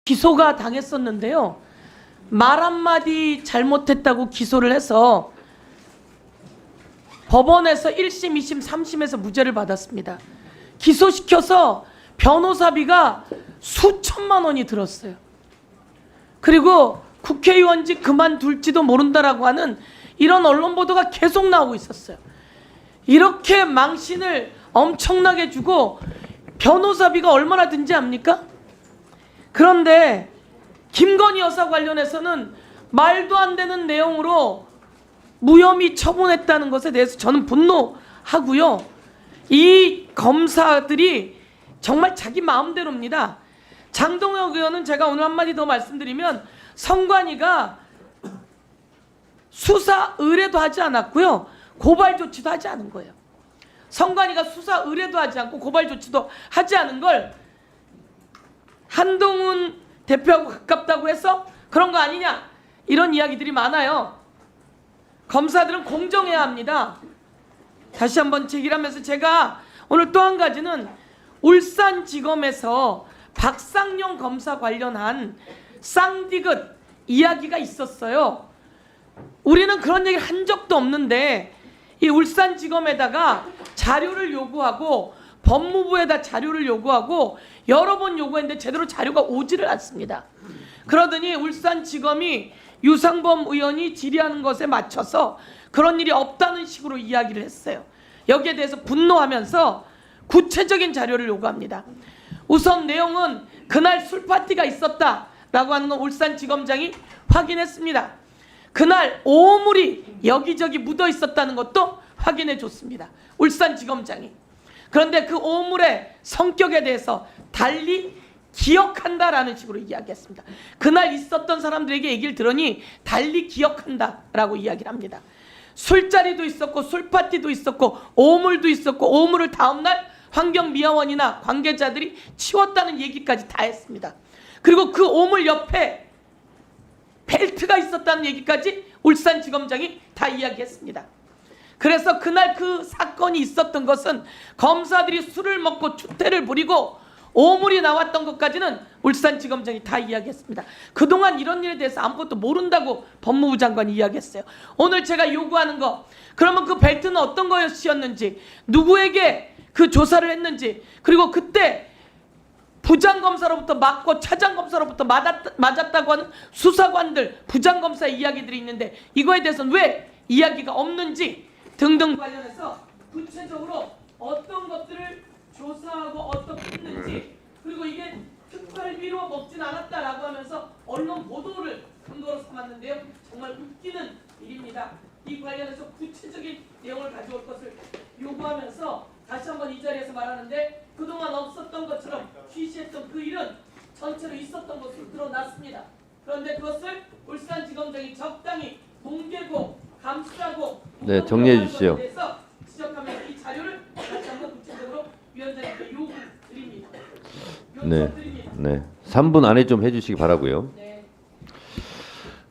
기소가 당했었는데요. 말 한마디 잘못했다고 기소를 해서 법원에서 1심, 2심, 3심에서 무죄를 받았습니다. 기소시켜서 변호사비가 수천만 원이 들었어요. 그리고 국회의원직 그만둘지도 모른다라고 하는 이런 언론 보도가 계속 나오고 있었어요. 이렇게 망신을 엄청나게 주고 변호사비가 얼마나 든지 압니까? 그런데 김건희 여사 관련해서는 말도 안 되는 내용으로 무혐의 처분했다는 것에 대해서 저는 분노하고요. 이 검사들이 정말 자기 마음대로입니다. 장동혁 의원은 제가 오늘 한마디 더 말씀드리면 선관위가 수사 의뢰도 하지 않았고요. 고발 조치도 하지 않은 거예요. 선관위가 수사 의뢰도 하지 않고 고발 조치도 하지 않은 걸 한동훈 대표하고 가깝다고 해서 그런 거 아니냐 이런 이야기들이 많아요. 검사들은 공정해야 합니다. 다시 한번 제기하면서 제가 오늘 또 한 가지는 울산지검에서 박상용 검사 관련한 쌍디귿 이야기가 있었어요. 우리는 그런 얘기를 한 적도 없는데 이 울산지검에다가 자료를 요구하고 법무부에다 자료를 요구하고 여러 번 요구했는데 제대로 자료가 오지를 않습니다. 그러더니 울산지검이 유상범 의원이 질의하는 것에 맞춰서 그런 일이 없다는 식으로 이야기를 했어요. 여기에 대해서 분노하면서 구체적인 자료를 요구합니다. 우선 내용은 그날 술파티가 있었다라고 하는 건 울산지검장이 확인했습니다. 그날 오물이 여기저기 묻어 있었다는 것도 확인해 줬습니다. 울산지검장이. 그런데 그 오물의 성격에 대해서 달리 기억한다라는 식으로 이야기했습니다. 그날 있었던 사람들에게 얘기를 들으니 달리 기억한다라고 이야기를 합니다. 술자리도 있었고 술파티도 있었고 오물도 있었고 오물을 다음날 환경미화원이나 관계자들이 치웠다는 얘기까지 다 했습니다. 그리고 그 오물 옆에 벨트가 있었다는 얘기까지 울산지검장이 다 이야기했습니다. 그래서 그날 그 사건이 있었던 것은 검사들이 술을 먹고 추태를 부리고 오물이 나왔던 것까지는 울산지검장이 다 이야기했습니다. 그동안 이런 일에 대해서 아무것도 모른다고 법무부 장관이 이야기했어요. 오늘 제가 요구하는 거, 그러면 그 벨트는 어떤 거였는지, 누구에게 그 조사를 했는지, 그리고 그때 부장검사로부터 맞고 차장검사로부터 맞았다고 하는 수사관들, 부장검사의 이야기들이 있는데 이거에 대해서는 왜 이야기가 없는지 등등 관련해서 구체적으로 어떤 것들을 조사하고 어떻게 했는지, 그리고 이게 특활비로 먹진 않았다라고 하면서 언론 보도를 근거로 삼았는데요. 정말 웃기는 일입니다. 이 관련해서 구체적인 내용을 가져올 것을 요구하면서 다시 한번 이 자리에서 말하는데 그동안 없었던 것처럼 취시했던 그 일은 전체로 있었던 것으로 드러났습니다. 그런데 그것을 울산지검장이 적당히 뭉개고 감싸고 네, 정리해 주시죠. 지적하면서 이 자료를 다시 한번 구체적으로 위원장님께 요구드립니다. 네, 3분 안에 좀 해주시기 바라고요. 네.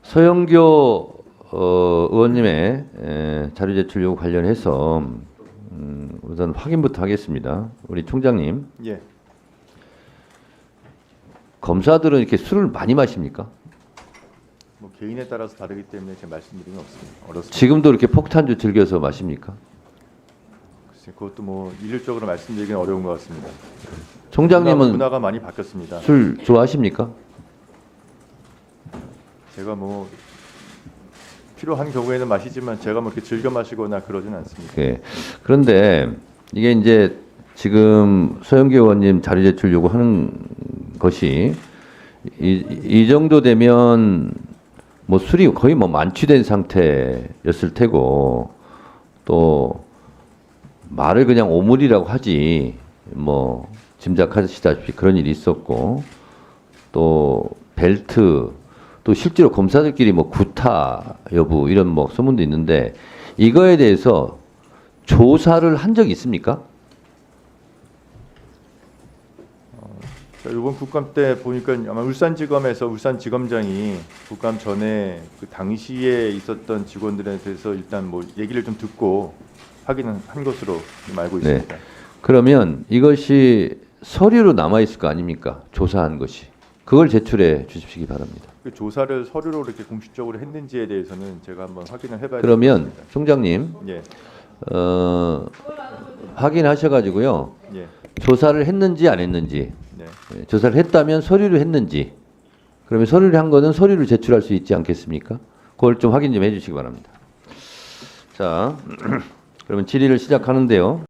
서영교 의원님의 자료 제출 요구 관련해서 우선 확인부터 하겠습니다. 우리 총장님. 예. 검사들은 이렇게 술을 많이 마십니까? 뭐 개인에 따라서 다르기 때문에 제가 말씀드리는 없습니다. 어렵습니다. 지금도 이렇게 폭탄주 즐겨서 마십니까? 글쎄, 그것도 뭐 일률적으로 말씀드리기는 어려운 것 같습니다. 총장님은 문화가 많이 바뀌었습니다. 술 좋아하십니까? 제가 뭐 필요한 경우에는 마시지만 제가 뭐 이렇게 즐겨 마시거나 그러진 않습니다. 네. 그런데 이게 이제 지금 서영교 의원님 자료 제출 요구하는 것이 이 정도 되면 뭐 술이 거의 뭐 만취된 상태였을 테고 또 말을 그냥 오물이라고 하지 뭐 짐작하시다시피 그런 일이 있었고 또 벨트 또 실제로 검사들끼리 뭐 구타 여부 이런 뭐 소문도 있는데 이거에 대해서 조사를 한 적이 있습니까? 이번 국감 때 보니까 아마 울산지검에서 울산지검장이 국감 전에 그 당시에 있었던 직원들에 대해서 일단 뭐 얘기를 좀 듣고 확인한 것으로 알고 네. 있습니다. 그러면 이것이 서류로 남아 있을 거 아닙니까? 조사한 것이. 그걸 제출해 주십시기 바랍니다. 그 조사를 서류로 이렇게 공식적으로 했는지에 대해서는 제가 한번 확인을 해봐야 그러면 될 것 같습니다. 총장님 예, 확인하셔가지고요. 예, 조사를 했는지 안 했는지, 네. 조사를 했다면 서류를 했는지, 그러면 서류를 한 거는 서류를 제출할 수 있지 않겠습니까? 그걸 좀 확인 좀 해주시기 바랍니다. 자, 그러면 질의를 시작하는데요.